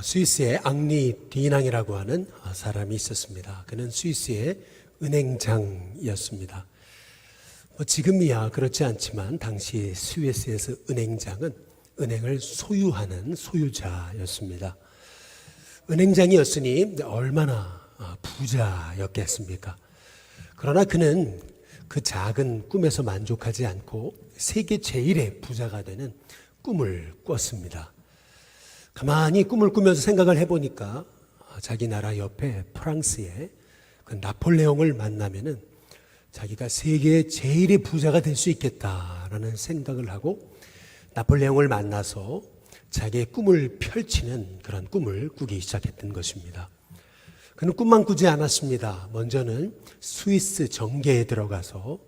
스위스의 앙리 디낭이라고 하는 사람이 있었습니다. 그는 스위스의 은행장이었습니다. 지금이야 그렇지 않지만 당시 스위스에서 은행장은 은행을 소유하는 소유자였습니다. 은행장이었으니 얼마나 부자였겠습니까? 그러나 그는 그 작은 꿈에서 만족하지 않고 세계 제일의 부자가 되는 꿈을 꿨습니다. 가만히 꿈을 꾸면서 생각을 해보니까 자기 나라 옆에 프랑스의 그 나폴레옹을 만나면은 자기가 세계 제일의 부자가 될 수 있겠다라는 생각을 하고 나폴레옹을 만나서 자기의 꿈을 펼치는 그런 꿈을 꾸기 시작했던 것입니다. 그는 꿈만 꾸지 않았습니다. 먼저는 스위스 정계에 들어가서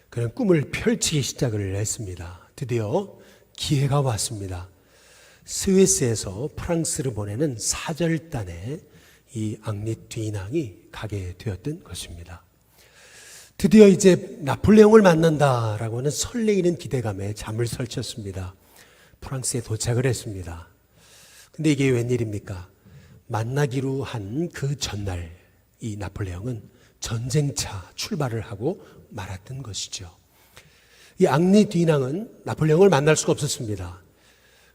그는 꿈을 펼치기 시작을 했습니다. 드디어 기회가 왔습니다. 스위스에서 프랑스를 보내는 사절단에 이 앙리 디낭이 가게 되었던 것입니다. 드디어 이제 나폴레옹을 만난다라고 하는 설레이는 기대감에 잠을 설쳤습니다. 프랑스에 도착을 했습니다. 근데 이게 웬일입니까? 만나기로 한 그 전날 이 나폴레옹은 전쟁차 출발을 하고 말았던 것이죠. 이 앙리 디낭은 나폴레옹을 만날 수가 없었습니다.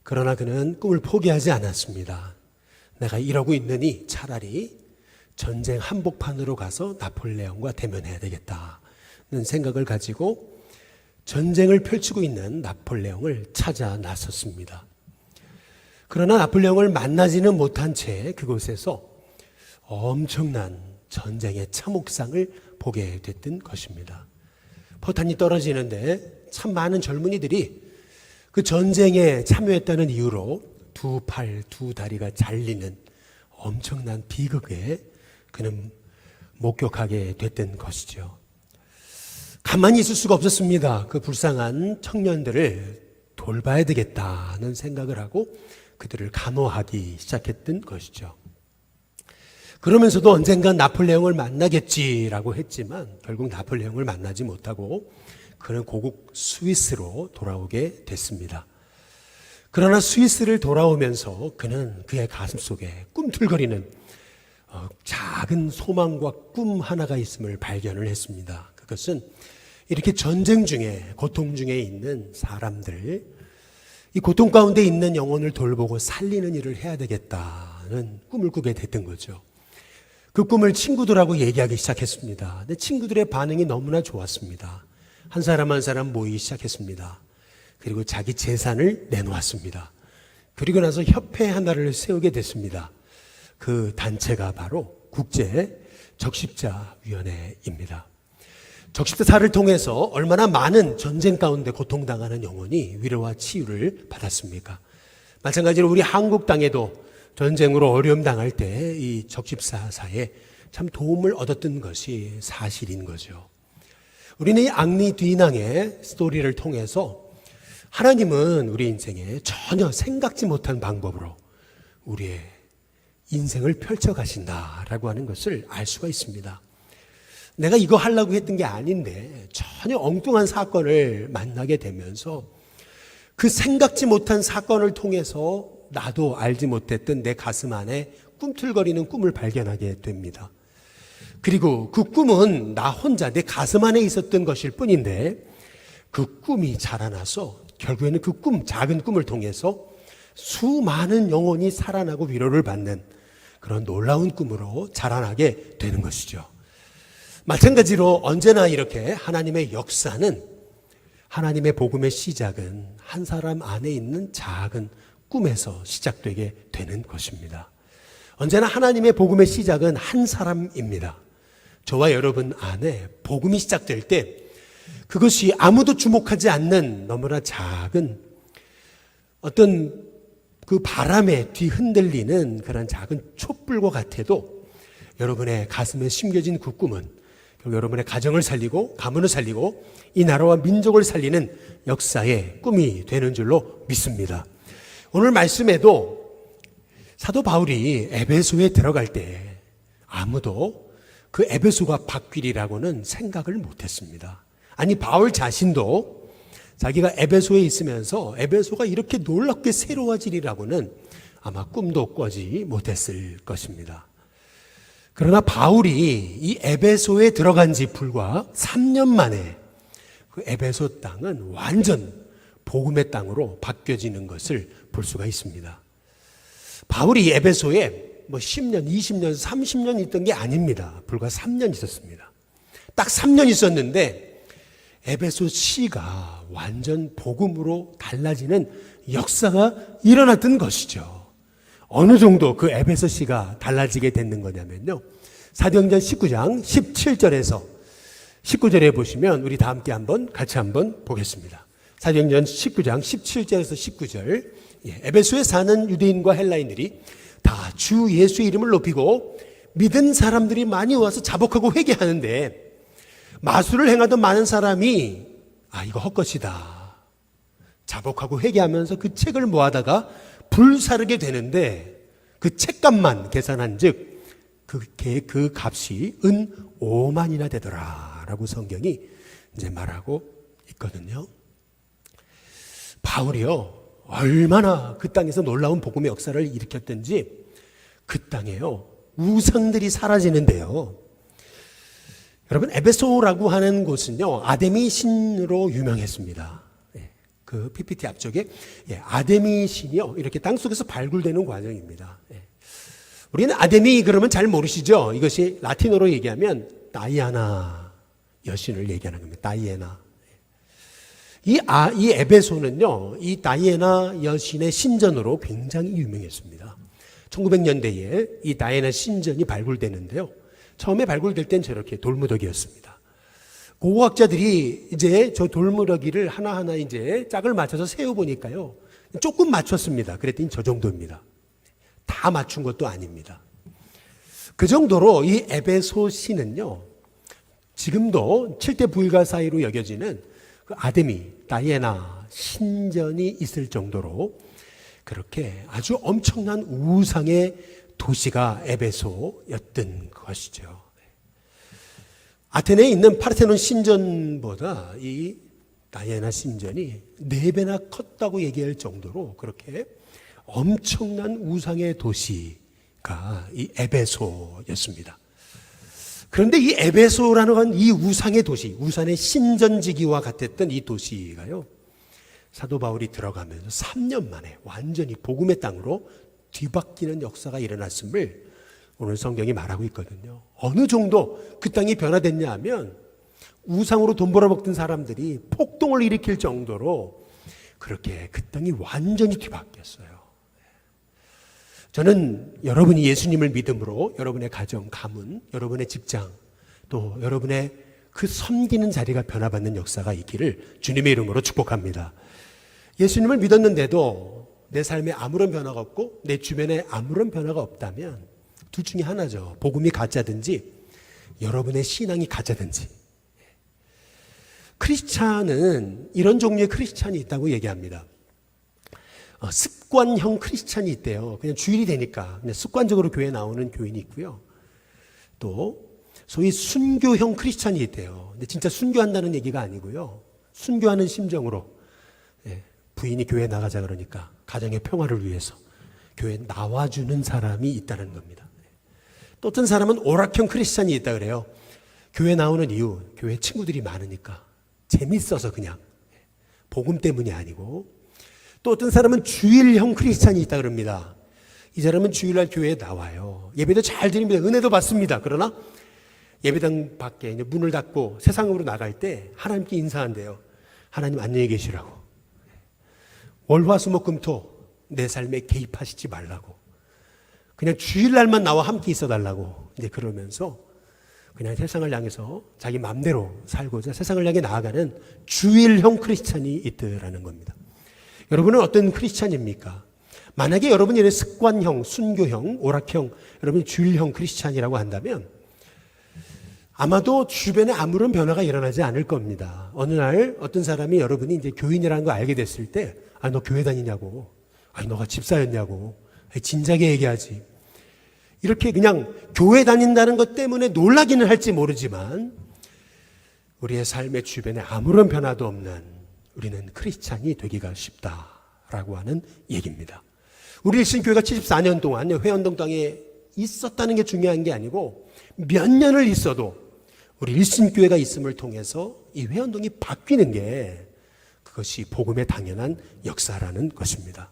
그러나 그는 꿈을 포기하지 않았습니다. 내가 이러고 있느니 차라리 전쟁 한복판으로 가서 나폴레옹과 대면해야 되겠다는 생각을 가지고 전쟁을 펼치고 있는 나폴레옹을 찾아 나섰습니다. 그러나 나폴레옹을 만나지는 못한 채 그곳에서 엄청난 전쟁의 참혹상을 보게 됐던 것입니다. 포탄이 떨어지는데 참 많은 젊은이들이 그 전쟁에 참여했다는 이유로 두 팔, 두 다리가 잘리는 엄청난 비극에 그는 목격하게 됐던 것이죠. 가만히 있을 수가 없었습니다. 그 불쌍한 청년들을 돌봐야 되겠다는 생각을 하고 그들을 간호하기 시작했던 것이죠. 그러면서도 언젠간 나폴레옹을 만나겠지라고 했지만 결국 나폴레옹을 만나지 못하고 그는 고국 스위스로 돌아오게 됐습니다. 그러나 스위스를 돌아오면서 그는 그의 가슴속에 꿈틀거리는 작은 소망과 꿈 하나가 있음을 발견을 했습니다. 그것은 이렇게 전쟁 중에 고통 중에 있는 사람들, 이 고통 가운데 있는 영혼을 돌보고 살리는 일을 해야 되겠다는 꿈을 꾸게 됐던 거죠. 그 꿈을 친구들하고 얘기하기 시작했습니다. 근데 친구들의 반응이 너무나 좋았습니다. 한 사람 한 사람 모이기 시작했습니다. 그리고 자기 재산을 내놓았습니다. 그리고 나서 협회 하나를 세우게 됐습니다. 그 단체가 바로 국제적십자위원회입니다. 적십자사를 통해서 얼마나 많은 전쟁 가운데 고통당하는 영혼이 위로와 치유를 받았습니까? 마찬가지로 우리 한국 땅에도 전쟁으로 어려움 당할 때 이 적십자사에 참 도움을 얻었던 것이 사실인 거죠. 우리는 이 앙리 디낭의 스토리를 통해서 하나님은 우리 인생에 전혀 생각지 못한 방법으로 우리의 인생을 펼쳐 가신다라고 하는 것을 알 수가 있습니다. 내가 이거 하려고 했던 게 아닌데 전혀 엉뚱한 사건을 만나게 되면서 그 생각지 못한 사건을 통해서 나도 알지 못했던 내 가슴 안에 꿈틀거리는 꿈을 발견하게 됩니다. 그리고 그 꿈은 나 혼자 내 가슴 안에 있었던 것일 뿐인데 그 꿈이 자라나서 결국에는 그 꿈, 작은 꿈을 통해서 수많은 영혼이 살아나고 위로를 받는 그런 놀라운 꿈으로 자라나게 되는 것이죠. 마찬가지로 언제나 이렇게 하나님의 역사는, 하나님의 복음의 시작은 한 사람 안에 있는 작은 꿈에서 시작되게 되는 것입니다. 언제나 하나님의 복음의 시작은 한 사람입니다. 저와 여러분 안에 복음이 시작될 때 그것이 아무도 주목하지 않는 너무나 작은 어떤 그 바람에 뒤흔들리는 그런 작은 촛불과 같아도 여러분의 가슴에 심겨진 그 꿈은 결국 여러분의 가정을 살리고 가문을 살리고 이 나라와 민족을 살리는 역사의 꿈이 되는 줄로 믿습니다. 오늘 말씀에도 사도 바울이 에베소에 들어갈 때 아무도 그 에베소가 밭길이라고는 생각을 못했습니다. 아니 바울 자신도 자기가 에베소에 있으면서 에베소가 이렇게 놀랍게 새로워지리라고는 아마 꿈도 꿔지 못했을 것입니다. 그러나 바울이 이 에베소에 들어간 지 불과 3년 만에 그 에베소 땅은 완전 복음의 땅으로 바뀌어지는 것을 볼 수가 있습니다. 바울이 에베소에 10년, 20년, 30년 있던 게 아닙니다. 불과 3년 있었습니다. 딱 3년 있었는데 에베소 시가 완전 복음으로 달라지는 역사가 일어났던 것이죠. 어느 정도 그 에베소 시가 달라지게 됐는 거냐면요. 사도행전 19장 17절에서 19절에 보시면 우리 다 함께 같이 한번 보겠습니다. 사도행전 19장 17절에서 19절. 에베소에 사는 유대인과 헬라인들이 다 주 예수의 이름을 높이고 믿은 사람들이 많이 와서 자복하고 회개하는데 마술을 행하던 많은 사람이 이거 헛것이다. 자복하고 회개하면서 그 책을 모아다가 불사르게 되는데 그 책값만 계산한 즉 그 값이 은 5만이나 되더라 라고 성경이 이제 말하고 있거든요. 바울이요 얼마나 그 땅에서 놀라운 복음의 역사를 일으켰던지 그 땅에요 우상들이 사라지는데요. 여러분 에베소라고 하는 곳은요 아데미 신으로 유명했습니다. 그 PPT 앞쪽에 아데미 신이요 이렇게 땅속에서 발굴되는 과정입니다. 우리는 아데미 그러면 잘 모르시죠? 이것이 라틴어로 얘기하면 다이아나 여신을 얘기하는 겁니다. 다이애나. 이 에베소는요, 이 다이애나 여신의 신전으로 굉장히 유명했습니다. 1900년대에 이 다이애나 신전이 발굴되는데요. 처음에 발굴될 땐 저렇게 돌무더기였습니다. 고고학자들이 이제 저 돌무더기를 하나하나 이제 짝을 맞춰서 세워보니까요, 조금 맞췄습니다. 그랬더니 저 정도입니다. 다 맞춘 것도 아닙니다. 그 정도로 이 에베소 시는요, 지금도 7대 불가 사이로 여겨지는 그 아데미, 다이애나 신전이 있을 정도로 그렇게 아주 엄청난 우상의 도시가 에베소였던 것이죠. 아테네에 있는 파르테논 신전보다 이 다이애나 신전이 4배나 컸다고 얘기할 정도로 그렇게 엄청난 우상의 도시가 이 에베소였습니다. 그런데 이 에베소라는 건 이 우상의 도시, 우상의 신전지기와 같았던 이 도시가요, 사도 바울이 들어가면서 3년 만에 완전히 복음의 땅으로 뒤바뀌는 역사가 일어났음을 오늘 성경이 말하고 있거든요. 어느 정도 그 땅이 변화됐냐 하면 우상으로 돈 벌어먹던 사람들이 폭동을 일으킬 정도로 그렇게 그 땅이 완전히 뒤바뀌었어요. 저는 여러분이 예수님을 믿음으로 여러분의 가정, 가문, 여러분의 직장, 또 여러분의 그 섬기는 자리가 변화받는 역사가 있기를 주님의 이름으로 축복합니다. 예수님을 믿었는데도 내 삶에 아무런 변화가 없고 내 주변에 아무런 변화가 없다면 둘 중에 하나죠. 복음이 가짜든지 여러분의 신앙이 가짜든지. 크리스찬은 이런 종류의 크리스찬이 있다고 얘기합니다. 습관형 크리스찬이 있대요. 그냥 주일이 되니까 그냥 습관적으로 교회에 나오는 교인이 있고요. 또 소위 순교형 크리스찬이 있대요. 근데 진짜 순교한다는 얘기가 아니고요. 순교하는 심정으로 부인이 교회에 나가자 그러니까 가정의 평화를 위해서 교회에 나와주는 사람이 있다는 겁니다. 또 어떤 사람은 오락형 크리스찬이 있다 그래요. 교회 나오는 이유, 교회 친구들이 많으니까 재밌어서 그냥 복음 때문이 아니고. 또 어떤 사람은 주일형 크리스찬이 있다 그럽니다. 이 사람은 주일날 교회에 나와요. 예배도 잘 드립니다. 은혜도 받습니다. 그러나 예배당 밖에 이제 문을 닫고 세상으로 나갈 때 하나님께 인사한대요. 하나님 안녕히 계시라고. 월화수목금토 내 삶에 개입하시지 말라고. 그냥 주일날만 나와 함께 있어달라고. 이제 그러면서 그냥 세상을 향해서 자기 마음대로 살고자 세상을 향해 나아가는 주일형 크리스찬이 있더라는 겁니다. 여러분은 어떤 크리스찬입니까? 만약에 여러분이 이런 습관형, 순교형, 오락형, 여러분이 주일형 크리스찬이라고 한다면 아마도 주변에 아무런 변화가 일어나지 않을 겁니다. 어느 날 어떤 사람이 여러분이 이제 교인이라는 거 알게 됐을 때, 너 교회 다니냐고, 너가 집사였냐고, 진작에 얘기하지. 이렇게 그냥 교회 다닌다는 것 때문에 놀라기는 할지 모르지만 우리의 삶의 주변에 아무런 변화도 없는 우리는 크리스찬이 되기가 쉽다라고 하는 얘기입니다. 우리 일신교회가 74년 동안 회원동 땅에 있었다는 게 중요한 게 아니고 몇 년을 있어도 우리 일신교회가 있음을 통해서 이 회원동이 바뀌는 게 그것이 복음의 당연한 역사라는 것입니다.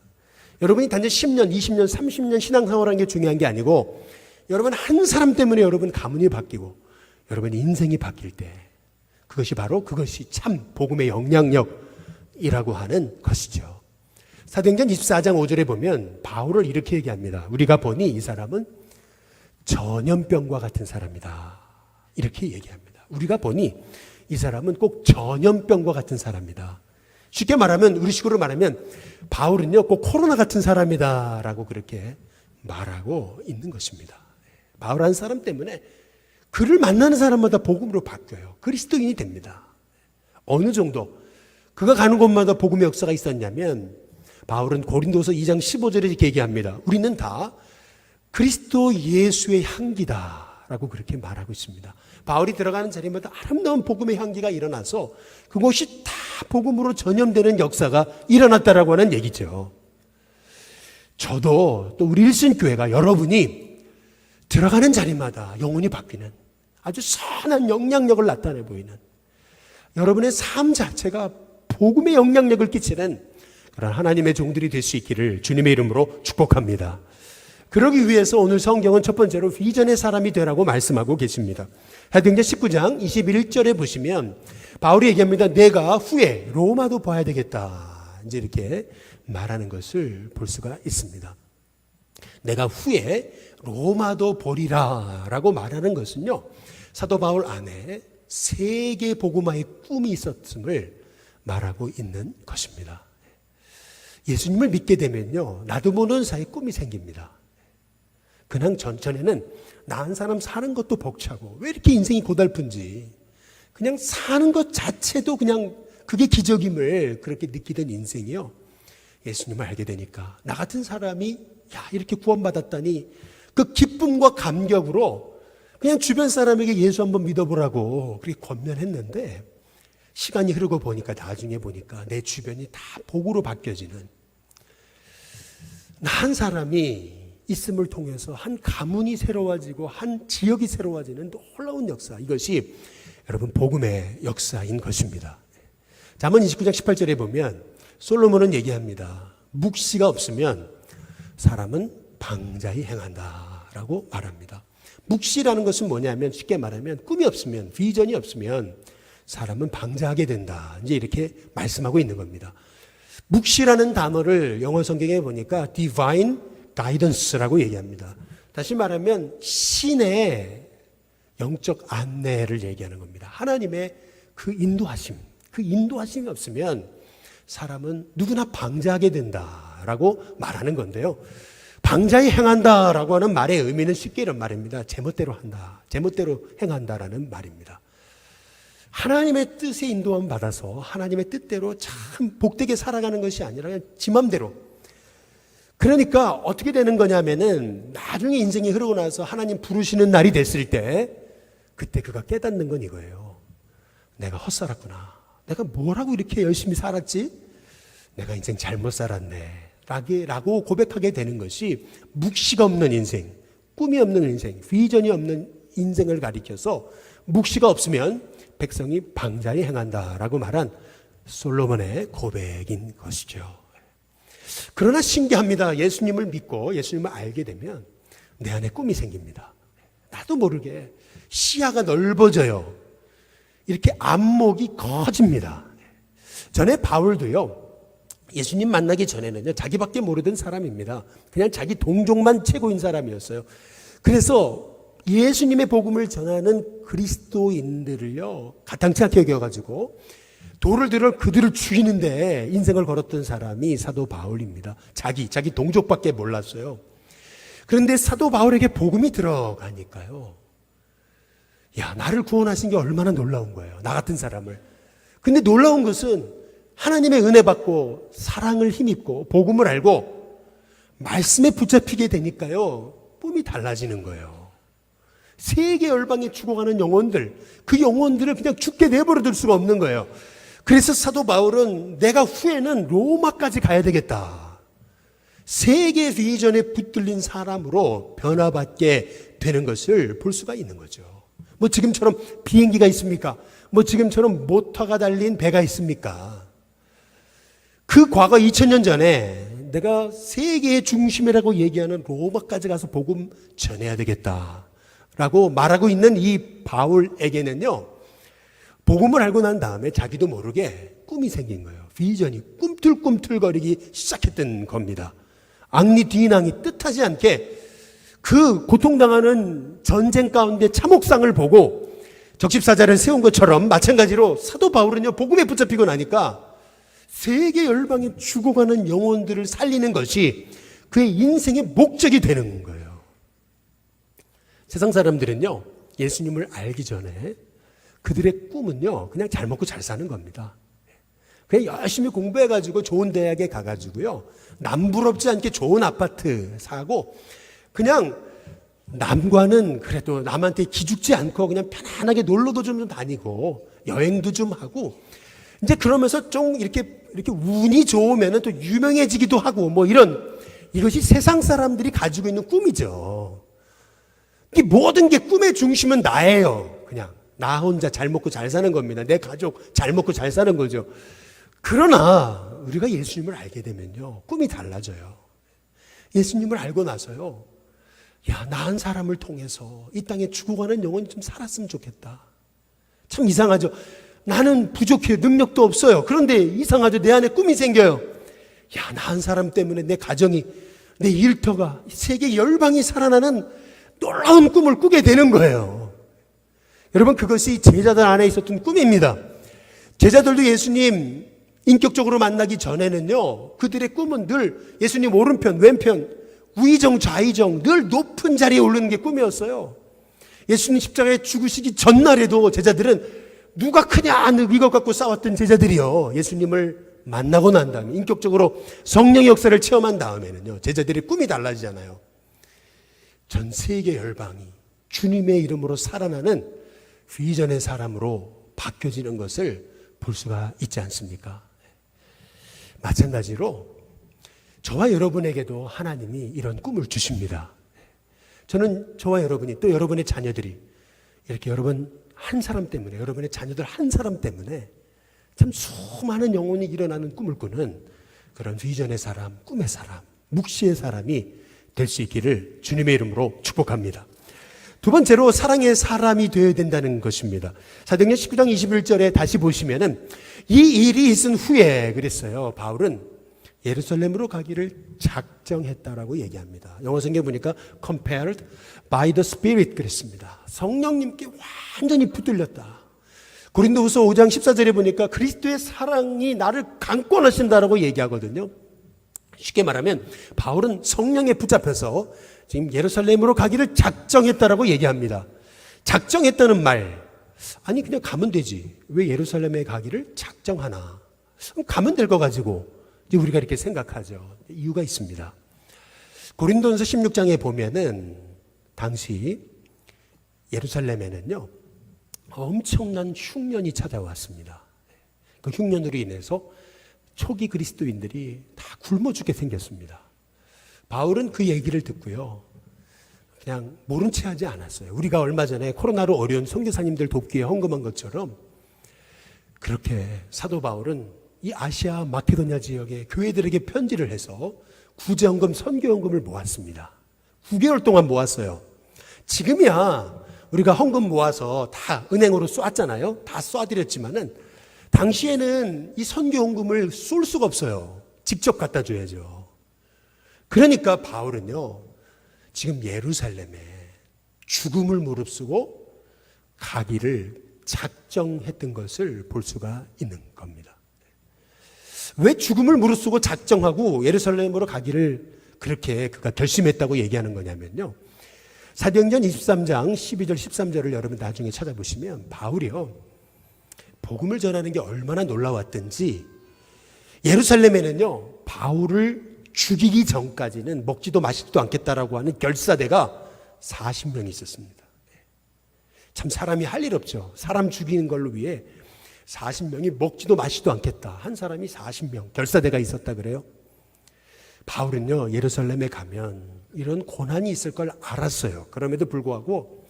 여러분이 단지 10년, 20년, 30년 신앙생활하는 게 중요한 게 아니고 여러분 한 사람 때문에 여러분 가문이 바뀌고 여러분 인생이 바뀔 때 그것이 참 복음의 영향력이라고 하는 것이죠. 사도행전 24장 5절에 보면 바울을 이렇게 얘기합니다. 우리가 보니 이 사람은 전염병과 같은 사람이다. 이렇게 얘기합니다. 우리가 보니 이 사람은 꼭 전염병과 같은 사람이다. 쉽게 말하면 우리식으로 말하면 바울은요 꼭 코로나 같은 사람이다 라고 그렇게 말하고 있는 것입니다. 바울 한 사람 때문에 그를 만나는 사람마다 복음으로 바뀌어요. 그리스도인이 됩니다. 어느 정도 그가 가는 곳마다 복음의 역사가 있었냐면 바울은 고린도서 2장 15절에 이렇게 얘기합니다. 우리는 다 그리스도 예수의 향기다 라고 그렇게 말하고 있습니다. 바울이 들어가는 자리마다 아름다운 복음의 향기가 일어나서 그것이 다 복음으로 전염되는 역사가 일어났다라고 하는 얘기죠. 저도 또 우리 일신교회가 여러분이 들어가는 자리마다 영혼이 바뀌는 아주 선한 영향력을 나타내 보이는 여러분의 삶 자체가 복음의 영향력을 끼치는 그런 하나님의 종들이 될 수 있기를 주님의 이름으로 축복합니다. 그러기 위해서 오늘 성경은 첫 번째로 비전의 사람이 되라고 말씀하고 계십니다. 사도행전 19장 21절에 보시면 바울이 얘기합니다. 내가 후에 로마도 봐야 되겠다. 이제 이렇게 말하는 것을 볼 수가 있습니다. 내가 후에 로마도 보리라 라고 말하는 것은요. 사도 바울 안에 세계 복음화의 꿈이 있었음을 말하고 있는 것입니다. 예수님을 믿게 되면요. 나도 모르는 사이에 꿈이 생깁니다. 그냥 전에는 나 한 사람 사는 것도 벅차고 왜 이렇게 인생이 고달픈지 그냥 사는 것 자체도 그냥 그게 기적임을 그렇게 느끼던 인생이요. 예수님을 알게 되니까 나 같은 사람이 이렇게 구원받았다니 그 기쁨과 감격으로 그냥 주변 사람에게 예수 한번 믿어보라고 그렇게 권면했는데 시간이 흐르고 보니까 나중에 보니까 내 주변이 다 복으로 바뀌어지는 나 한 사람이 있음을 통해서 한 가문이 새로워지고 한 지역이 새로워지는 놀라운 역사, 이것이 여러분 복음의 역사인 것입니다. 잠언 29장 18절에 보면 솔로몬은 얘기합니다. 묵시가 없으면 사람은 방자히 행한다라고 말합니다. 묵시라는 것은 뭐냐면 쉽게 말하면 꿈이 없으면 비전이 없으면 사람은 방자하게 된다. 이제 이렇게 말씀하고 있는 겁니다. 묵시라는 단어를 영어 성경에 보니까 divine guidance라고 얘기합니다. 다시 말하면 신의 영적 안내를 얘기하는 겁니다. 하나님의 그 인도하심이 없으면 사람은 누구나 방자하게 된다라고 말하는 건데요. 방자히 행한다라고 하는 말의 의미는 쉽게 이런 말입니다. 제멋대로 한다, 제멋대로 행한다라는 말입니다. 하나님의 뜻에 인도함 받아서 하나님의 뜻대로 참 복되게 살아가는 것이 아니라 그냥 지 맘대로. 그러니까 어떻게 되는 거냐면은 나중에 인생이 흐르고 나서 하나님 부르시는 날이 됐을 때 그때 그가 깨닫는 건 이거예요. 내가 헛살았구나. 내가 뭐라고 이렇게 열심히 살았지? 내가 인생 잘못 살았네. 라고 고백하게 되는 것이 묵시가 없는 인생, 꿈이 없는 인생, 비전이 없는 인생을 가리켜서 묵시가 없으면 백성이 방자히 행한다라고 말한 솔로몬의 고백인 것이죠. 그러나 신기합니다. 예수님을 믿고 예수님을 알게 되면 내 안에 꿈이 생깁니다. 나도 모르게 시야가 넓어져요. 이렇게 안목이 커집니다. 전에 바울도요. 예수님 만나기 전에는요. 자기밖에 모르던 사람입니다. 그냥 자기 동족만 최고인 사람이었어요. 그래서 예수님의 복음을 전하는 그리스도인들을요. 가당치 않게 여겨가지고 돌을 들어 그들을 죽이는데 인생을 걸었던 사람이 사도 바울입니다. 자기 동족밖에 몰랐어요. 그런데 사도 바울에게 복음이 들어가니까요. 나를 구원하신 게 얼마나 놀라운 거예요. 나 같은 사람을. 근데 놀라운 것은 하나님의 은혜 받고 사랑을 힘입고 복음을 알고 말씀에 붙잡히게 되니까요. 꿈이 달라지는 거예요. 세계 열방에 죽어가는 영혼들, 그 영혼들을 그냥 죽게 내버려 둘 수가 없는 거예요. 그래서 사도 바울은 내가 후에는 로마까지 가야 되겠다. 세계 비전에 붙들린 사람으로 변화받게 되는 것을 볼 수가 있는 거죠. 뭐 지금처럼 비행기가 있습니까? 뭐 지금처럼 모터가 달린 배가 있습니까? 그 과거 2000년 전에 내가 세계의 중심이라고 얘기하는 로마까지 가서 복음 전해야 되겠다라고 말하고 있는 이 바울에게는요, 복음을 알고 난 다음에 자기도 모르게 꿈이 생긴 거예요. 비전이 꿈틀꿈틀거리기 시작했던 겁니다. 앙리 뒤낭이 뜻하지 않게 그 고통당하는 전쟁 가운데 참혹상을 보고 적십사자를 세운 것처럼 마찬가지로 사도 바울은요, 복음에 붙잡히고 나니까 세계 열방에 죽어가는 영혼들을 살리는 것이 그의 인생의 목적이 되는 거예요. 세상 사람들은요, 예수님을 알기 전에 그들의 꿈은요, 그냥 잘 먹고 잘 사는 겁니다. 그냥 열심히 공부해가지고 좋은 대학에 가가지고요, 남부럽지 않게 좋은 아파트 사고, 그냥 남과는 그래도 남한테 기죽지 않고 그냥 편안하게 놀러도 좀 다니고 여행도 좀 하고, 이제 그러면서 좀 이렇게 운이 좋으면 또 유명해지기도 하고, 뭐 이것이 세상 사람들이 가지고 있는 꿈이죠. 이 모든 게 꿈의 중심은 나예요. 그냥 나 혼자 잘 먹고 잘 사는 겁니다. 내 가족 잘 먹고 잘 사는 거죠. 그러나 우리가 예수님을 알게 되면요, 꿈이 달라져요. 예수님을 알고 나서요, 야, 나 한 사람을 통해서 이 땅에 죽어가는 영혼이 좀 살았으면 좋겠다. 참 이상하죠. 나는 부족해요. 능력도 없어요. 그런데 이상하죠. 내 안에 꿈이 생겨요. 야, 나 한 사람 때문에 내 가정이, 내 일터가, 세계 열방이 살아나는 놀라운 꿈을 꾸게 되는 거예요. 여러분, 그것이 제자들 안에 있었던 꿈입니다. 제자들도 예수님 인격적으로 만나기 전에는요, 그들의 꿈은 늘 예수님 오른편, 왼편, 우의정, 좌의정, 늘 높은 자리에 오르는 게 꿈이었어요. 예수님 십자가에 죽으시기 전날에도 제자들은 누가 크냐 하는 이것 갖고 싸웠던 제자들이요, 예수님을 만나고 난 다음에 인격적으로 성령의 역사를 체험한 다음에는요, 제자들의 꿈이 달라지잖아요. 전 세계 열방이 주님의 이름으로 살아나는 비전의 사람으로 바뀌어지는 것을 볼 수가 있지 않습니까? 마찬가지로 저와 여러분에게도 하나님이 이런 꿈을 주십니다. 저는 저와 여러분이, 또 여러분의 자녀들이 이렇게 여러분 한 사람 때문에, 여러분의 자녀들 한 사람 때문에 참 수많은 영혼이 일어나는 꿈을 꾸는 그런 비전의 사람, 꿈의 사람, 묵시의 사람이 될 수 있기를 주님의 이름으로 축복합니다. 두 번째로 사랑의 사람이 되어야 된다는 것입니다. 사도행전 19장 21절에 다시 보시면은 이 일이 있은 후에 그랬어요. 바울은 예루살렘으로 가기를 작정했다라고 얘기합니다. 영어 성경 보니까 compelled by the Spirit 그랬습니다. 성령님께 완전히 붙들렸다. 고린도후서 5장 14절에 보니까 그리스도의 사랑이 나를 강권하신다라고 얘기하거든요. 쉽게 말하면 바울은 성령에 붙잡혀서 지금 예루살렘으로 가기를 작정했다라고 얘기합니다. 작정했다는 말, 아니 그냥 가면 되지, 왜 예루살렘에 가기를 작정하나? 가면 될 거 가지고 이제 우리가 이렇게 생각하죠. 이유가 있습니다. 고린도전서 16장에 보면은 당시 예루살렘에는요, 엄청난 흉년이 찾아왔습니다. 그 흉년으로 인해서 초기 그리스도인들이 다 굶어 죽게 생겼습니다. 바울은 그 얘기를 듣고요, 그냥 모른 채 하지 않았어요. 우리가 얼마 전에 코로나로 어려운 선교사님들 돕기에 헌금한 것처럼 그렇게 사도 바울은 이 아시아 마케도냐 지역의 교회들에게 편지를 해서 구제헌금, 선교헌금을 모았습니다. 9개월 동안 모았어요. 지금이야 우리가 헌금 모아서 다 은행으로 쏘았잖아요. 다 쏴드렸지만은 당시에는 이 선교헌금을 쏠 수가 없어요. 직접 갖다 줘야죠. 그러니까 바울은요, 지금 예루살렘에 죽음을 무릅쓰고 가기를 작정했던 것을 볼 수가 있는 겁니다. 왜 죽음을 무릅쓰고 작정하고 예루살렘으로 가기를 그렇게 그가 결심했다고 얘기하는 거냐면요, 사도행전 23장 12절 13절을 여러분 나중에 찾아보시면 바울이요, 복음을 전하는 게 얼마나 놀라웠던지 예루살렘에는요, 바울을 죽이기 전까지는 먹지도 마시지도 않겠다라고 하는 결사대가 40명이 있었습니다. 참 사람이 할 일 없죠. 사람 죽이는 걸로 위해 40명이 먹지도 마시지도 않겠다. 한 사람이 40명 결사대가 있었다 그래요. 바울은요, 예루살렘에 가면 이런 고난이 있을 걸 알았어요. 그럼에도 불구하고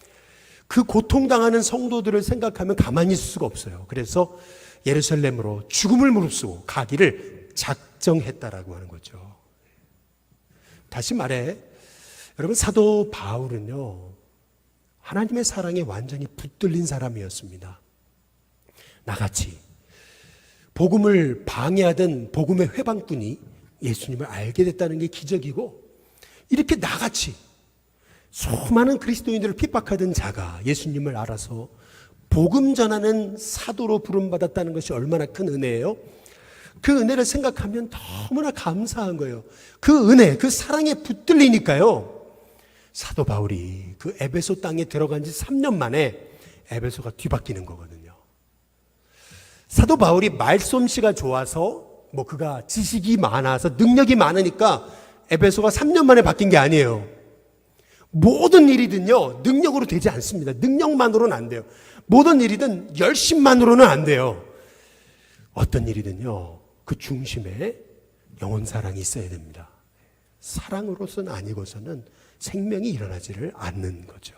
그 고통당하는 성도들을 생각하면 가만히 있을 수가 없어요. 그래서 예루살렘으로 죽음을 무릅쓰고 가기를 작정했다라고 하는 거죠. 다시 말해, 여러분, 사도 바울은요, 하나님의 사랑에 완전히 붙들린 사람이었습니다. 나같이 복음을 방해하던 복음의 회방꾼이 예수님을 알게 됐다는 게 기적이고, 이렇게 나같이 수많은 그리스도인들을 핍박하던 자가 예수님을 알아서 복음 전하는 사도로 부름받았다는 것이 얼마나 큰 은혜예요. 그 은혜를 생각하면 너무나 감사한 거예요. 그 은혜, 그 사랑에 붙들리니까요, 사도 바울이 그 에베소 땅에 들어간 지 3년 만에 에베소가 뒤바뀌는 거거든요. 사도 바울이 말솜씨가 좋아서 그가 지식이 많아서 능력이 많으니까 에베소가 3년 만에 바뀐 게 아니에요. 모든 일이든요, 능력으로 되지 않습니다. 능력만으로는 안 돼요. 모든 일이든 열심만으로는 안 돼요. 어떤 일이든요, 그 중심에 영혼 사랑이 있어야 됩니다. 사랑으로서는 아니고서는 생명이 일어나지를 않는 거죠.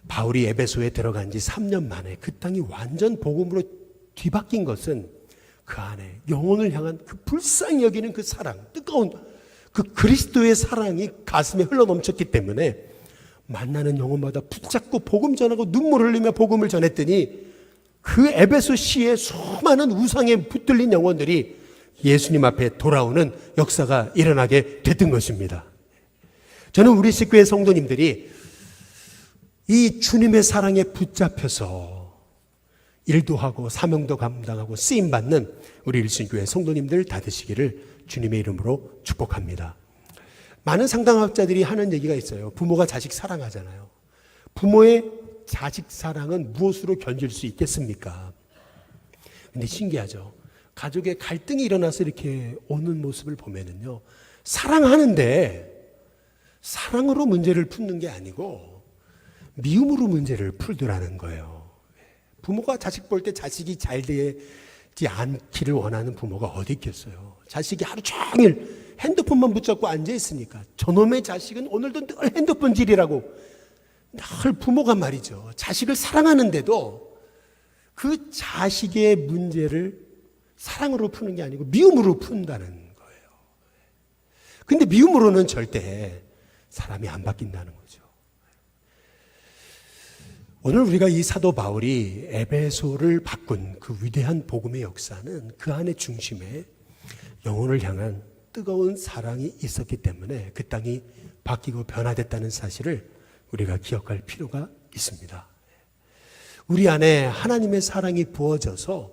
바울이 에베소에 들어간 지 3년 만에 그 땅이 완전 복음으로 뒤바뀐 것은 그 안에 영혼을 향한 그 불쌍히 여기는 그 사랑, 뜨거운 그 그리스도의 사랑이 가슴에 흘러넘쳤기 때문에 만나는 영혼마다 붙잡고 복음 전하고 눈물 흘리며 복음을 전했더니 그 에베소시의 수많은 우상에 붙들린 영혼들이 예수님 앞에 돌아오는 역사가 일어나게 됐던 것입니다. 저는 우리 식구의 성도님들이 이 주님의 사랑에 붙잡혀서 일도 하고 사명도 감당하고 쓰임받는 우리 일신교회 성도님들 다 되시기를 주님의 이름으로 축복합니다. 많은 상담학자들이 하는 얘기가 있어요. 부모가 자식 사랑하잖아요. 부모의 자식 사랑은 무엇으로 견줄 수 있겠습니까? 근데 신기하죠. 가족의 갈등이 일어나서 이렇게 오는 모습을 보면은요, 사랑하는데 사랑으로 문제를 푸는 게 아니고 미움으로 문제를 풀더라는 거예요. 부모가 자식 볼 때 자식이 잘 되지 않기를 원하는 부모가 어디 있겠어요. 자식이 하루 종일 핸드폰만 붙잡고 앉아 있으니까 저놈의 자식은 오늘도 늘 핸드폰질이라고 늘 부모가 말이죠. 자식을 사랑하는데도 그 자식의 문제를 사랑으로 푸는 게 아니고 미움으로 푼다는 거예요. 근데 미움으로는 절대 사람이 안 바뀐다는 거죠. 오늘 우리가 이 사도 바울이 에베소를 바꾼 그 위대한 복음의 역사는 그 안의 중심에 영혼을 향한 뜨거운 사랑이 있었기 때문에 그 땅이 바뀌고 변화됐다는 사실을 우리가 기억할 필요가 있습니다. 우리 안에 하나님의 사랑이 부어져서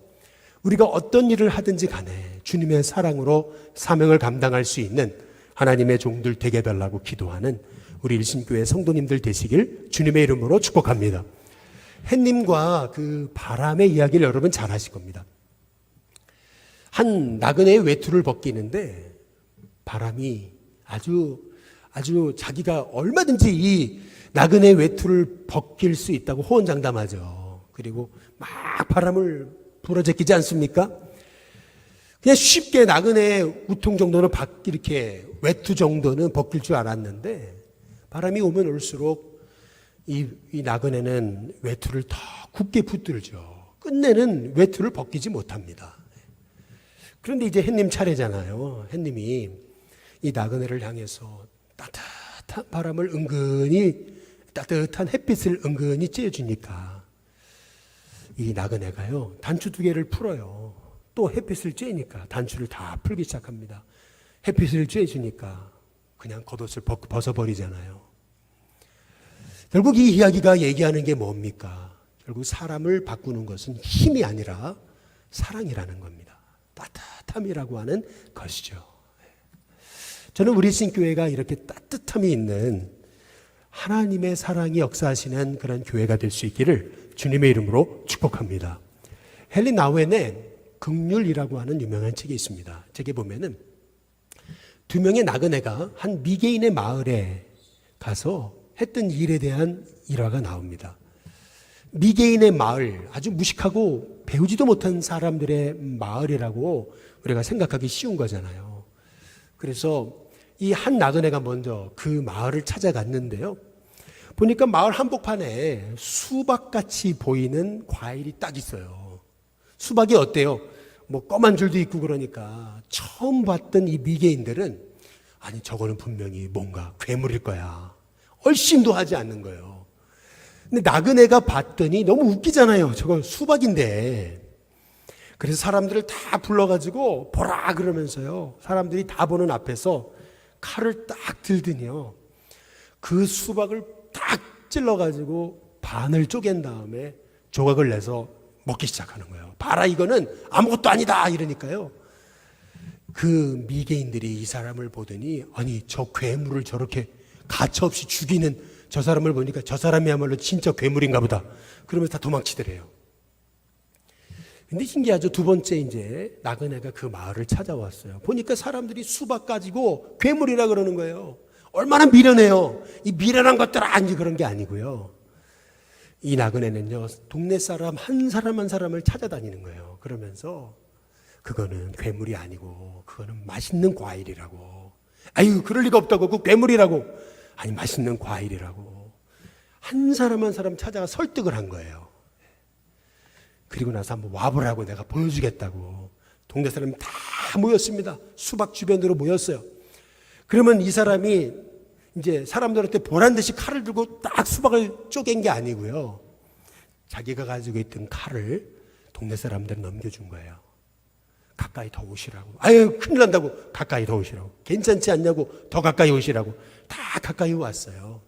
우리가 어떤 일을 하든지 간에 주님의 사랑으로 사명을 감당할 수 있는 하나님의 종들 되게 달라고 기도하는 우리 일신교회 성도님들 되시길 주님의 이름으로 축복합니다. 햇님과 그 바람의 이야기를 여러분 잘 아실 겁니다. 한 나그네의 외투를 벗기는데 바람이 아주 자기가 얼마든지 이 나그네의 외투를 벗길 수 있다고 호언장담하죠. 그리고 막 바람을 불어제끼지 않습니까? 그냥 쉽게 나그네의 우통 정도는 이렇게 외투 정도는 벗길 줄 알았는데 바람이 오면 올수록 이 나그네는 외투를 더 굳게 붙들죠. 끝내는 외투를 벗기지 못합니다. 그런데 이제 햇님 차례잖아요. 햇님이 이 나그네를 향해서 따뜻한 바람을 따뜻한 햇빛을 은근히 쬐주니까 이 나그네가요, 단추 2개를 풀어요. 또 햇빛을 쬐니까 단추를 다 풀기 시작합니다. 햇빛을 쬐주니까 그냥 겉옷을 벗어버리잖아요. 결국 이 이야기가 얘기하는 게 뭡니까? 결국 사람을 바꾸는 것은 힘이 아니라 사랑이라는 겁니다. 따뜻함이라고 하는 것이죠. 저는 우리 신교회가 이렇게 따뜻함이 있는 하나님의 사랑이 역사하시는 그런 교회가 될 수 있기를 주님의 이름으로 축복합니다. 헨리 나우엔의 긍휼이라고 하는 유명한 책이 있습니다. 책에 보면은 2명의 나그네가 한 미개인의 마을에 가서 했던 일에 대한 일화가 나옵니다. 미개인의 마을, 아주 무식하고 배우지도 못한 사람들의 마을이라고 우리가 생각하기 쉬운 거잖아요. 그래서 이 한 나그네가 먼저 그 마을을 찾아갔는데요. 보니까 마을 한복판에 수박같이 보이는 과일이 딱 있어요. 수박이 어때요? 뭐 검은 줄도 있고 그러니까 처음 봤던 이 미개인들은 아니 저거는 분명히 뭔가 괴물일 거야. 얼씬도 하지 않는 거예요. 근데 나그네가 봤더니 너무 웃기잖아요. 저건 수박인데. 그래서 사람들을 다 불러가지고 보라 그러면서요. 사람들이 다 보는 앞에서 칼을 딱 들더니요. 그 수박을 딱 찔러가지고 반을 쪼갠 다음에 조각을 내서 먹기 시작하는 거예요. 봐라 이거는 아무것도 아니다 이러니까요. 그 미개인들이 이 사람을 보더니 아니 저 괴물을 저렇게 가차없이 죽이는 저 사람을 보니까 저 사람이야말로 진짜 괴물인가 보다. 그러면서 다 도망치더래요. 근데 신기하죠. 두 번째 이제 나그네가 그 마을을 찾아왔어요. 보니까 사람들이 수박 가지고 괴물이라 그러는 거예요. 얼마나 미련해요. 이 미련한 것들 아니 그런 게 아니고요. 이 나그네는요. 동네 사람 한 사람 한 사람을 찾아다니는 거예요. 그러면서 그거는 괴물이 아니고 그거는 맛있는 과일이라고. 아유 그럴 리가 없다고. 그 괴물이라고. 아니 맛있는 과일이라고. 한 사람 한 사람 찾아가 설득을 한 거예요. 그리고 나서 한번 와보라고 내가 보여주겠다고. 동네 사람이 다 모였습니다. 수박 주변으로 모였어요. 그러면 이 사람이 이제 사람들한테 보란 듯이 칼을 들고 딱 수박을 쪼갠 게 아니고요. 자기가 가지고 있던 칼을 동네 사람들한테 넘겨준 거예요. 가까이 더 오시라고. 아유 큰일 난다고. 가까이 더 오시라고. 괜찮지 않냐고. 더 가까이 오시라고. 다 가까이 왔어요.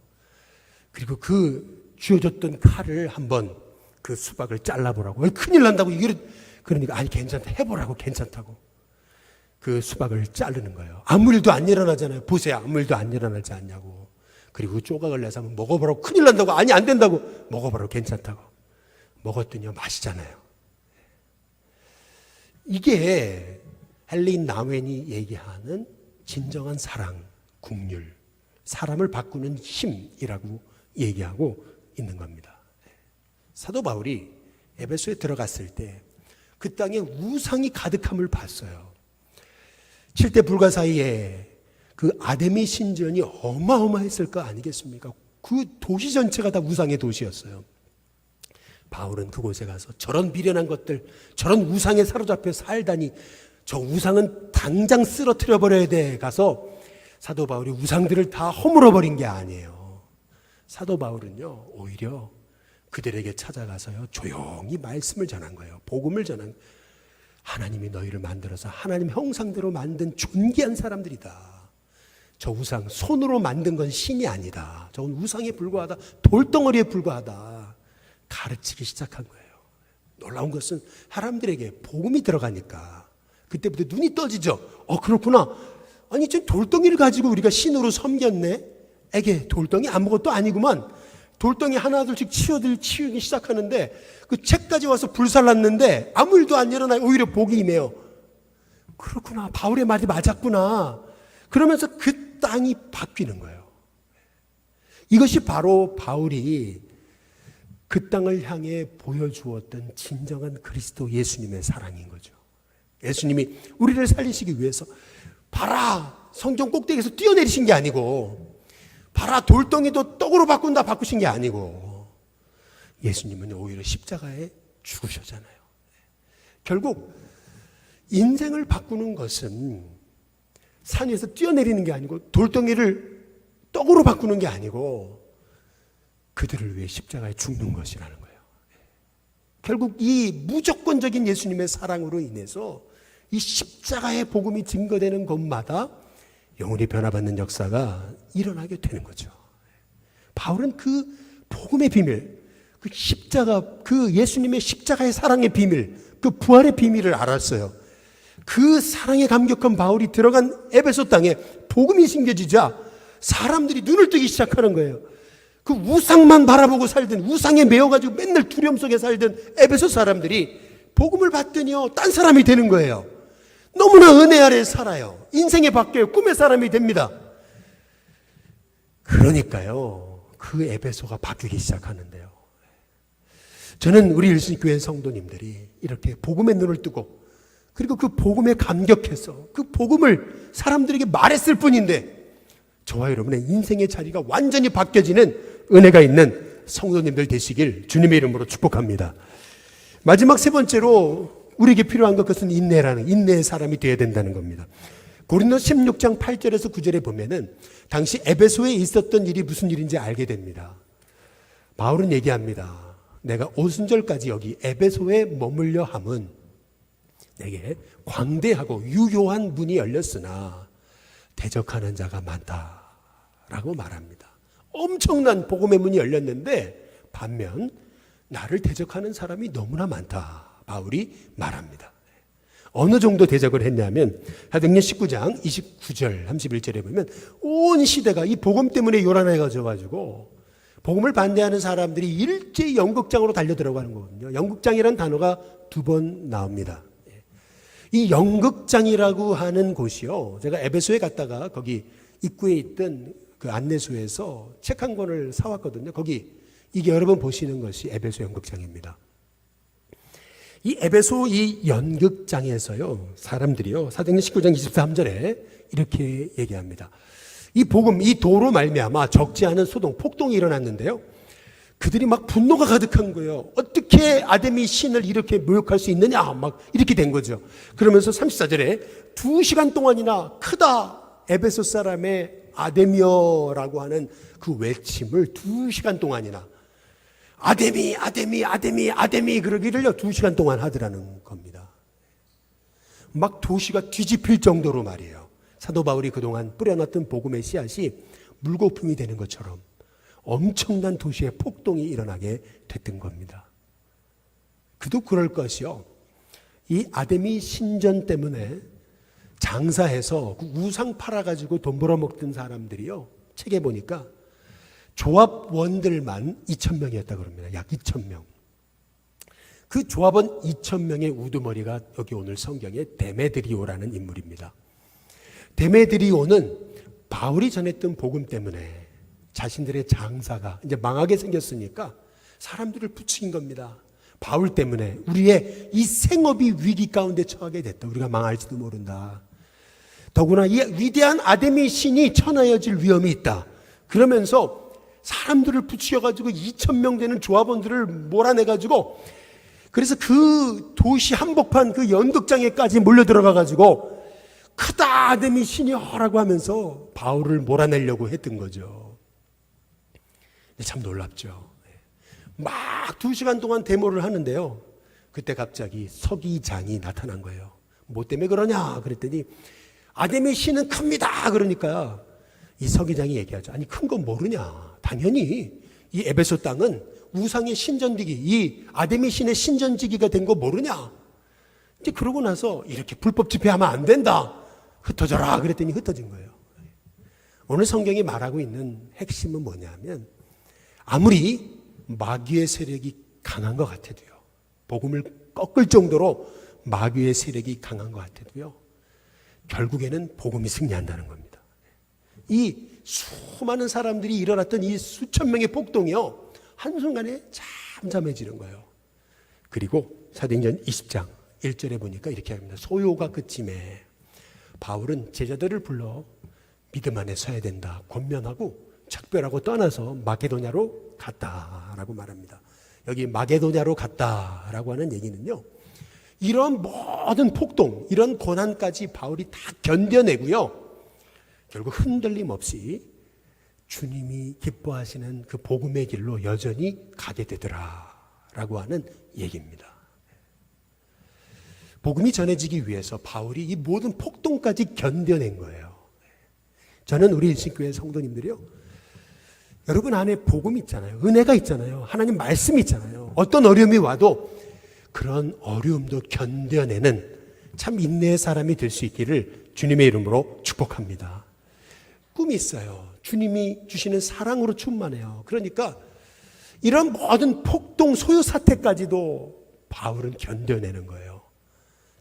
그리고 그 쥐어줬던 칼을 한번 그 수박을 잘라보라고. 큰일 난다고. 그러니까 아니 괜찮다. 해보라고. 괜찮다고. 그 수박을 자르는 거예요. 아무 일도 안 일어나잖아요. 보세요. 아무 일도 안 일어나지 않냐고. 그리고 조각을 내서 한번 먹어보라고. 큰일 난다고. 아니 안 된다고. 먹어보라고. 괜찮다고. 먹었더니요. 맛이잖아요. 이게 헬린 나웬이 얘기하는 진정한 사랑, 긍휼, 사람을 바꾸는 힘이라고 얘기하고 있는 겁니다. 사도 바울이 에베소에 들어갔을 때 그 땅에 우상이 가득함을 봤어요. 7대 불가 사이에 그 아데미 신전이 어마어마했을 거 아니겠습니까? 그 도시 전체가 다 우상의 도시였어요. 바울은 그곳에 가서 저런 미련한 것들, 저런 우상에 사로잡혀 살다니 저 우상은 당장 쓰러뜨려 버려야 돼. 가서 사도 바울이 우상들을 다 허물어 버린 게 아니에요. 사도 바울은요, 오히려 그들에게 찾아가서요, 조용히 말씀을 전한 거예요. 복음을 전한 거예요. 하나님이 너희를 만들어서 하나님 형상대로 만든 존귀한 사람들이다. 저 우상, 손으로 만든 건 신이 아니다. 저건 우상에 불과하다. 돌덩어리에 불과하다. 가르치기 시작한 거예요. 놀라운 것은 사람들에게 복음이 들어가니까 그때부터 눈이 떠지죠. 그렇구나. 아니 저 돌덩이를 가지고 우리가 신으로 섬겼네. 에게 돌덩이 아무것도 아니구만. 돌덩이 하나둘씩 치우기 시작하는데 그 책까지 와서 불살랐는데 아무 일도 안 일어나요. 오히려 복이 임해요. 그렇구나. 바울의 말이 맞았구나. 그러면서 그 땅이 바뀌는 거예요. 이것이 바로 바울이 그 땅을 향해 보여주었던 진정한 그리스도 예수님의 사랑인 거죠. 예수님이 우리를 살리시기 위해서 봐라 성경 꼭대기에서 뛰어내리신 게 아니고 봐라 돌덩이도 떡으로 바꾸신 게 아니고 예수님은 오히려 십자가에 죽으셨잖아요. 결국 인생을 바꾸는 것은 산 위에서 뛰어내리는 게 아니고 돌덩이를 떡으로 바꾸는 게 아니고 그들을 위해 십자가에 죽는 것이라는 거예요. 결국 이 무조건적인 예수님의 사랑으로 인해서 이 십자가의 복음이 증거되는 곳마다 영혼이 변화받는 역사가 일어나게 되는 거죠. 바울은 그 복음의 비밀, 그 십자가, 그 예수님의 십자가의 사랑의 비밀, 그 부활의 비밀을 알았어요. 그 사랑에 감격한 바울이 들어간 에베소 땅에 복음이 심겨지자 사람들이 눈을 뜨기 시작하는 거예요. 그 우상만 바라보고 살던, 우상에 매여가지고 맨날 두려움 속에 살던 에베소 사람들이 복음을 받더니요, 딴 사람이 되는 거예요. 너무나 은혜 아래 살아요. 인생이 바뀌어요. 꿈의 사람이 됩니다. 그러니까요, 그 에베소가 바뀌기 시작하는데요. 저는 우리 일신교회 성도님들이 이렇게 복음의 눈을 뜨고 그리고 그 복음에 감격해서 그 복음을 사람들에게 말했을 뿐인데 저와 여러분의 인생의 자리가 완전히 바뀌어지는 은혜가 있는 성도님들 되시길 주님의 이름으로 축복합니다. 마지막 세 번째로 우리에게 필요한 것은 인내의 사람이 되어야 된다는 겁니다. 고린도서 16장 8절에서 9절에 보면은 당시 에베소에 있었던 일이 무슨 일인지 알게 됩니다. 바울은 얘기합니다. 내가 오순절까지 여기 에베소에 머물려 함은 내게 광대하고 유효한 문이 열렸으나 대적하는 자가 많다라고 말합니다. 엄청난 복음의 문이 열렸는데 반면 나를 대적하는 사람이 너무나 많다. 바울이 말합니다. 어느 정도 대적을 했냐면 사도행전 19장 29절 31절에 보면 온 시대가 이 복음 때문에 요란해가지고 복음을 반대하는 사람들이 일제히 연극장으로 달려 들어가는 거거든요. 연극장이라는 단어가 2번 나옵니다. 이 연극장이라고 하는 곳이요. 제가 에베소에 갔다가 거기 입구에 있던 그 안내소에서 책 한 권을 사왔거든요. 거기 이게 여러분 보시는 것이 에베소 연극장입니다. 이 에베소 이 연극장에서요. 사람들이요. 사도행전 19장 23절에 이렇게 얘기합니다. 이 복음, 이 도로 말미암아 적지 않은 소동, 폭동이 일어났는데요. 그들이 막 분노가 가득한 거예요. 어떻게 아데미 신을 이렇게 모욕할 수 있느냐 막 이렇게 된 거죠. 그러면서 34절에 2시간 동안이나 크다 에베소 사람의 아데미어라고 하는 그 외침을 2시간 동안이나 아데미 그러기를요 2시간 동안 하더라는 겁니다. 막 도시가 뒤집힐 정도로 말이에요. 사도 바울이 그동안 뿌려놨던 복음의 씨앗이 물거품이 되는 것처럼 엄청난 도시의 폭동이 일어나게 됐던 겁니다. 그도 그럴 것이요. 이 아데미 신전 때문에 장사해서 그 우상 팔아가지고 돈 벌어먹던 사람들이요. 책에 보니까 조합원들만 2,000명이었다 그럽니다. 약 2,000명. 그 조합원 2,000명의 우두머리가 여기 오늘 성경에 데메드리오라는 인물입니다. 데메드리오는 바울이 전했던 복음 때문에 자신들의 장사가 이제 망하게 생겼으니까 사람들을 부추긴 겁니다. 바울 때문에 우리의 이 생업이 위기 가운데 처하게 됐다. 우리가 망할지도 모른다. 더구나 이 위대한 아데미 신이 천하여질 위험이 있다. 그러면서 사람들을 부추겨가지고 2,000명 되는 조합원들을 몰아내가지고 그래서 그 도시 한복판 그 연극장에까지 몰려 들어가가지고 크다 아데미 신이여라고 하면서 바울을 몰아내려고 했던 거죠. 참 놀랍죠. 막 2시간 동안 데모를 하는데요. 그때 갑자기 서기장이 나타난 거예요. 뭐 때문에 그러냐 그랬더니 아데미 신은 큽니다. 그러니까 이 서기장이 얘기하죠. 아니 큰 건 모르냐. 당연히 이 에베소 땅은 우상의 신전지기, 이 아데미 신의 신전지기가 된 거 모르냐. 이제 그러고 나서 이렇게 불법 집회하면 안 된다. 흩어져라 그랬더니 흩어진 거예요. 오늘 성경이 말하고 있는 핵심은 뭐냐면 아무리 마귀의 세력이 강한 것 같아도요. 복음을 꺾을 정도로 마귀의 세력이 강한 것 같아도요. 결국에는 복음이 승리한다는 겁니다. 이 수많은 사람들이 일어났던 이 수천 명의 폭동이요. 한순간에 잠잠해지는 거예요. 그리고 사도행전 20장 1절에 보니까 이렇게 합니다. 소요가 그침에 바울은 제자들을 불러 믿음 안에 서야 된다. 권면하고 작별하고 떠나서 마게도냐로 갔다라고 말합니다. 여기 마게도냐로 갔다라고 하는 얘기는요. 이런 모든 폭동, 이런 고난까지 바울이 다 견뎌내고요. 결국 흔들림 없이 주님이 기뻐하시는 그 복음의 길로 여전히 가게 되더라라고 하는 얘기입니다. 복음이 전해지기 위해서 바울이 이 모든 폭동까지 견뎌낸 거예요. 저는 우리 일신교회 성도님들이요. 여러분 안에 복음이 있잖아요. 은혜가 있잖아요. 하나님 말씀이 있잖아요. 어떤 어려움이 와도 그런 어려움도 견뎌내는 참 인내의 사람이 될 수 있기를 주님의 이름으로 축복합니다. 꿈이 있어요. 주님이 주시는 사랑으로 충만해요. 그러니까 이런 모든 폭동 소요 사태까지도 바울은 견뎌내는 거예요.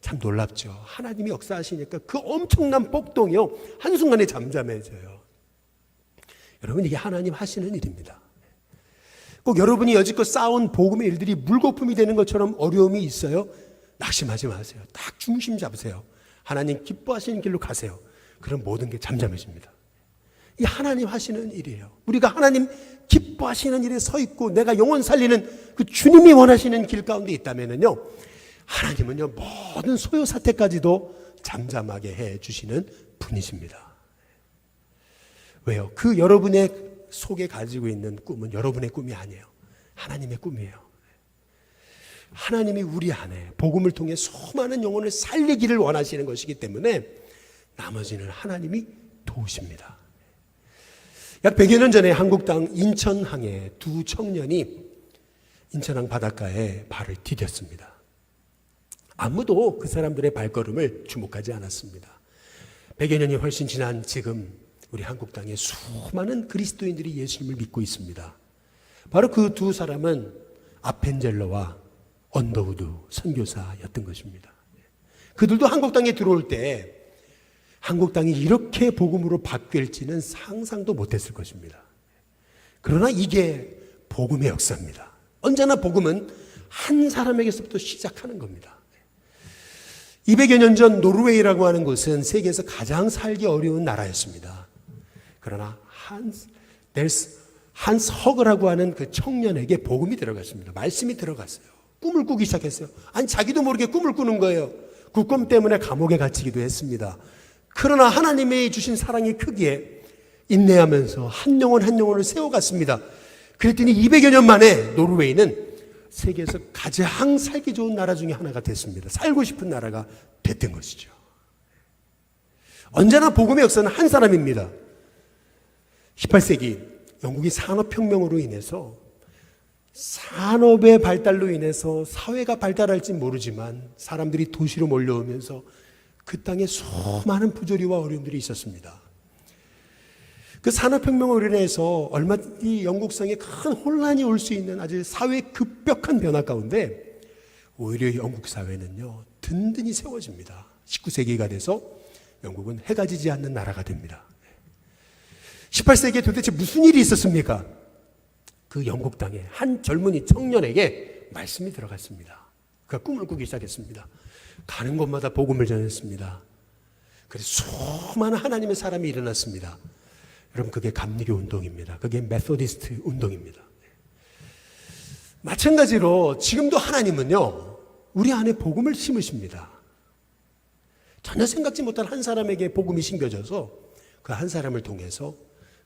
참 놀랍죠. 하나님이 역사하시니까 그 엄청난 폭동이요. 한순간에 잠잠해져요. 여러분 이게 하나님 하시는 일입니다. 꼭 여러분이 여지껏 쌓아온 복음의 일들이 물거품이 되는 것처럼 어려움이 있어요. 낙심하지 마세요. 딱 중심 잡으세요. 하나님 기뻐하시는 길로 가세요. 그럼 모든 게 잠잠해집니다. 이 하나님 하시는 일이에요. 우리가 하나님 기뻐하시는 일에 서 있고 내가 영혼 살리는 그 주님이 원하시는 길 가운데 있다면요, 하나님은요 모든 소요 사태까지도 잠잠하게 해 주시는 분이십니다. 왜요? 그 여러분의 속에 가지고 있는 꿈은 여러분의 꿈이 아니에요. 하나님의 꿈이에요. 하나님이 우리 안에 복음을 통해 수많은 영혼을 살리기를 원하시는 것이기 때문에 나머지는 하나님이 도우십니다. 약 100여 년 전에 한국 땅 인천항에 두 청년이 인천항 바닷가에 발을 디뎠습니다. 아무도 그 사람들의 발걸음을 주목하지 않았습니다. 100여 년이 훨씬 지난 지금 우리 한국 땅에 수많은 그리스도인들이 예수님을 믿고 있습니다. 바로 그 두 사람은 아펜젤러와 언더우드 선교사였던 것입니다. 그들도 한국 땅에 들어올 때 한국 땅이 이렇게 복음으로 바뀔지는 상상도 못했을 것입니다. 그러나 이게 복음의 역사입니다. 언제나 복음은 한 사람에게서부터 시작하는 겁니다. 200여 년 전 노르웨이라고 하는 곳은 세계에서 가장 살기 어려운 나라였습니다. 그러나 한스 허그라고 하는 그 청년에게 복음이 들어갔습니다. 말씀이 들어갔어요. 꿈을 꾸기 시작했어요. 아니 자기도 모르게 꿈을 꾸는 거예요. 그 꿈 때문에 감옥에 갇히기도 했습니다. 그러나 하나님이 주신 사랑이 크기에 인내하면서 한 영혼 한 영혼을 세워갔습니다. 그랬더니 200여 년 만에 노르웨이는 세계에서 가장 살기 좋은 나라 중에 하나가 됐습니다. 살고 싶은 나라가 됐던 것이죠. 언제나 복음의 역사는 한 사람입니다. 18세기 영국이 산업혁명으로 인해서 산업의 발달로 인해서 사회가 발달할지 모르지만 사람들이 도시로 몰려오면서 그 땅에 수많은 부조리와 어려움들이 있었습니다. 그 산업혁명으로 인해서 얼마든지 영국성에 큰 혼란이 올 수 있는 아주 사회 급격한 변화 가운데 오히려 영국 사회는요 든든히 세워집니다. 19세기가 돼서 영국은 해가 지지 않는 나라가 됩니다. 18세기에 도대체 무슨 일이 있었습니까? 그 영국 땅에 한 젊은이 청년에게 말씀이 들어갔습니다. 그가 꿈을 꾸기 시작했습니다. 가는 곳마다 복음을 전했습니다. 그래서 수많은 하나님의 사람이 일어났습니다. 여러분 그게 감리교 운동입니다. 그게 메소디스트 운동입니다. 마찬가지로 지금도 하나님은요 우리 안에 복음을 심으십니다. 전혀 생각지 못한 한 사람에게 복음이 심겨져서 그 한 사람을 통해서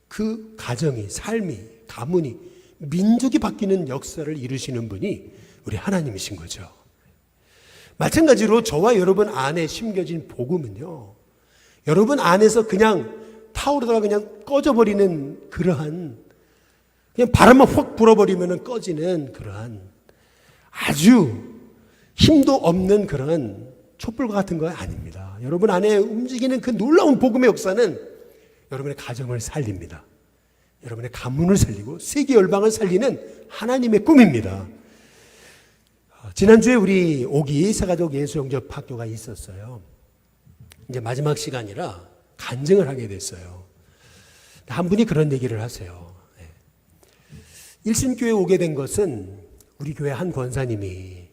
그 가정이, 삶이, 가문이, 민족이 바뀌는 역사를 이루시는 분이 우리 하나님이신 거죠. 마찬가지로 저와 여러분 안에 심겨진 복음은요 여러분 안에서 그냥 타오르다가 그냥 꺼져버리는 그러한 그냥 바람만 확 불어버리면 꺼지는 그러한 아주 힘도 없는 그런 촛불과 같은 거 아닙니다. 여러분 안에 움직이는 그 놀라운 복음의 역사는 여러분의 가정을 살립니다. 여러분의 가문을 살리고 세계 열방을 살리는 하나님의 꿈입니다. 지난주에 우리 오기 새가족 예수영접학교가 있었어요. 이제 마지막 시간이라 간증을 하게 됐어요. 한 분이 그런 얘기를 하세요. 일신교회에 오게 된 것은 우리 교회 한 권사님이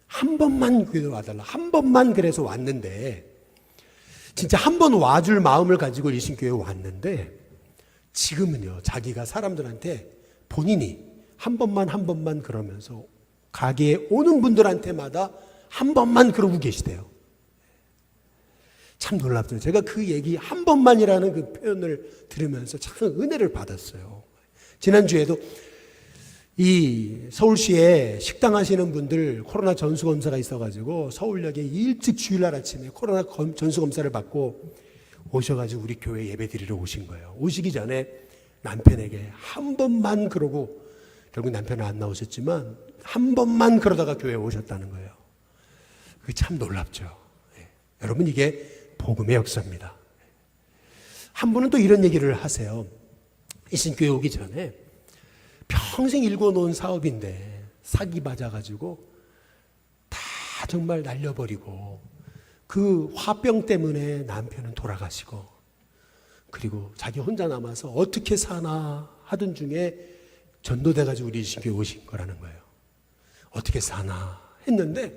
한 번만 교회에 와달라. 한 번만 그래서 왔는데 진짜 한 번 와줄 마음을 가지고 일신교회에 왔는데 지금은요 자기가 사람들한테 본인이 한 번만 그러면서 가게에 오는 분들한테마다 한 번만 그러고 계시대요. 참 놀랍죠. 제가 그 얘기 한 번만이라는 그 표현을 들으면서 참 은혜를 받았어요. 지난주에도 이 서울시에 식당 하시는 분들 코로나 전수검사가 있어가지고 서울역에 일찍 주일날 아침에 코로나 전수검사를 받고 오셔가지고 우리 교회 예배 드리러 오신 거예요. 오시기 전에 남편에게 한 번만 그러고 결국 남편은 안 나오셨지만 한 번만 그러다가 교회에 오셨다는 거예요. 그게 참 놀랍죠. 여러분 이게 복음의 역사입니다. 한 분은 또 이런 얘기를 하세요. 이신교회 오기 전에 평생 일궈놓은 사업인데 사기 맞아가지고 다 정말 날려버리고 그 화병 때문에 남편은 돌아가시고 그리고 자기 혼자 남아서 어떻게 사나 하던 중에 전도돼가지고 우리 신교에 오신 거라는 거예요. 어떻게 사나 했는데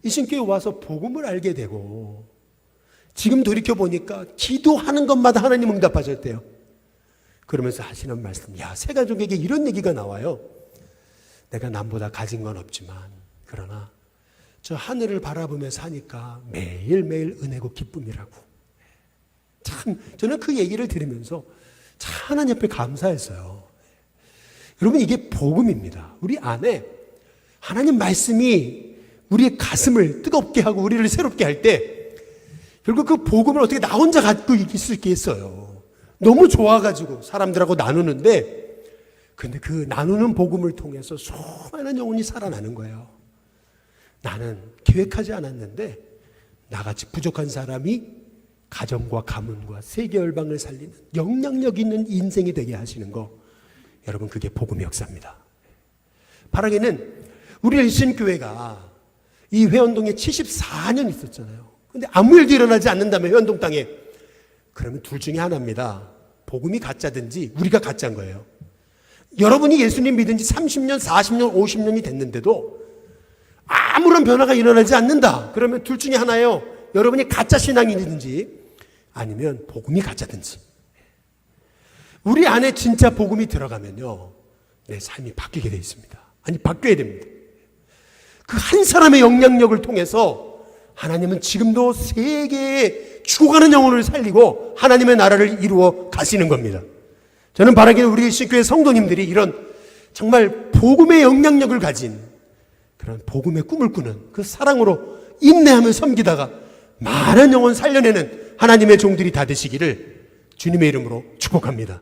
이 신교에 와서 복음을 알게 되고 지금 돌이켜보니까 기도하는 것마다 하나님 응답하셨대요. 그러면서 하시는 말씀, 새 가족에게 이런 얘기가 나와요. 내가 남보다 가진 건 없지만 그러나 저 하늘을 바라보며 사니까 매일매일 은혜고 기쁨이라고. 참 저는 그 얘기를 들으면서 참 하나님 앞에 감사했어요. 여러분, 이게 복음입니다. 우리 안에 하나님 말씀이 우리의 가슴을 뜨겁게 하고 우리를 새롭게 할 때 결국 그 복음을 어떻게 나 혼자 갖고 이길 수 있겠어요. 너무 좋아가지고 사람들하고 나누는데, 근데 그 나누는 복음을 통해서 수많은 영혼이 살아나는 거예요. 나는 계획하지 않았는데 나같이 부족한 사람이 가정과 가문과 세계 열방을 살리는 영향력 있는 인생이 되게 하시는 거, 여러분, 그게 복음의 역사입니다. 바라기는 우리 일신교회가 이 회원동에 74년 있었잖아요. 근데 아무 일도 일어나지 않는다면 회원동 땅에, 그러면 둘 중에 하나입니다. 복음이 가짜든지 우리가 가짜인 거예요. 여러분이 예수님 믿은 지 30년, 40년, 50년이 됐는데도 아무런 변화가 일어나지 않는다. 그러면 둘 중에 하나예요. 여러분이 가짜 신앙이든지 아니면 복음이 가짜든지. 우리 안에 진짜 복음이 들어가면요, 내 삶이 바뀌게 되어 있습니다. 아니, 바뀌어야 됩니다. 그 한 사람의 영향력을 통해서 하나님은 지금도 세계에 죽어가는 영혼을 살리고 하나님의 나라를 이루어 가시는 겁니다. 저는 바라기는 우리 신교회 성도님들이 이런 정말 복음의 영향력을 가진 그런 복음의 꿈을 꾸는 그 사랑으로 인내하며 섬기다가 많은 영혼 살려내는 하나님의 종들이 다 되시기를 주님의 이름으로 축복합니다.